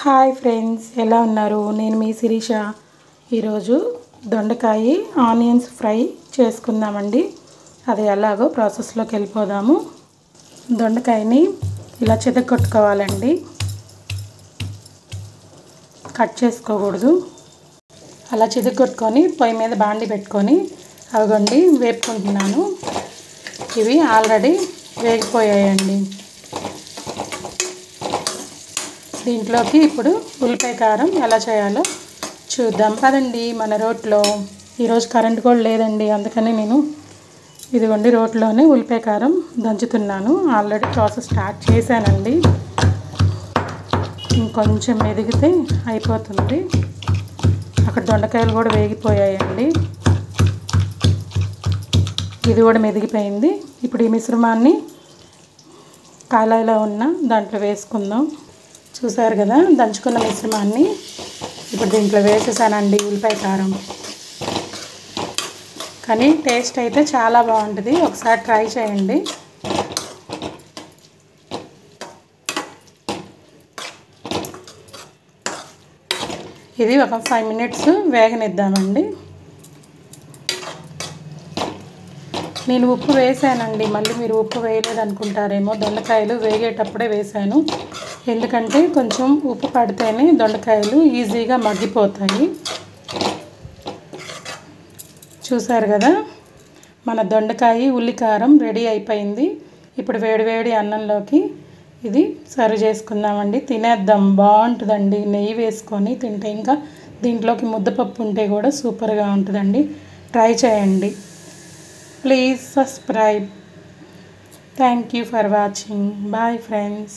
Hi friends, ఎలా ఉన్నారు? నేను మీ శిరీష. ఈరోజు దొండకాయ ఆనియన్స్ ఫ్రై చేసుకుందామండి. అది ఎలాగో ప్రాసెస్లోకి వెళ్ళిపోదాము. దొండకాయని ఇలా చితగొట్టుకోవాలండి, కట్ చేసుకోకూడదు. అలా చితగొట్టుకొని పొయ్యి మీద బాండి పెట్టుకొని అవిగోండి వేపుకుంటున్నాను. ఇవి ఆల్రెడీ వేగిపోయాయండి. దీంట్లోకి ఇప్పుడు ఉల్లిపాయ కారం ఎలా చేయాలో చూద్దాం పదండి. మన రోట్లో ఈరోజు కరెంట్ కూడా లేదండి, అందుకని నేను ఇదిగోండి రోట్లోనే ఉల్లిపాయ కారం దంచుతున్నాను. ఆల్రెడీ ప్రాసెస్ స్టార్ట్ చేశానండి, ఇంకొంచెం ఎదిగితే అయిపోతుంది. అక్కడ దొండకాయలు కూడా వేగిపోయాయండి, ఇది కూడా మెదిగిపోయింది. ఇప్పుడు ఈ మిశ్రమాన్ని కాలాయిలో ఉన్న దాంట్లో వేసుకుందాం. చూసారు కదా, దంచుకున్న మిశ్రమాన్ని ఇప్పుడు దీంట్లో వేసేసానండి ఉల్లిపాయ కారం. కానీ టేస్ట్ అయితే చాలా బాగుంటుంది, ఒకసారి ట్రై చేయండి. ఇది ఒక 5 మినిట్స్ వేగనిద్దామండి. నేను ఉప్పు వేసానండి, మళ్ళీ మీరు ఉప్పు వేయలేదు అనుకుంటారేమో. దొండకాయలు వేగేటప్పుడే వేసాను, ఎందుకంటే కొంచెం ఉప్పు పడితేనే దొండకాయలు ఈజీగా మగ్గిపోతాయి. చూసారు కదా, మన దొండకాయ ఉల్లికారం రెడీ అయిపోయింది. ఇప్పుడు వేడివేడి అన్నంలోకి ఇది సర్వ్ చేసుకుందామండి, తినేద్దాం. బాగుంటుందండి, నెయ్యి వేసుకొని తింటే. ఇంకా దీంట్లోకి ముద్దపప్పు ఉంటే కూడా సూపర్గా ఉంటుందండి. ట్రై చేయండి. Please subscribe. Thank you for watching. Bye friends.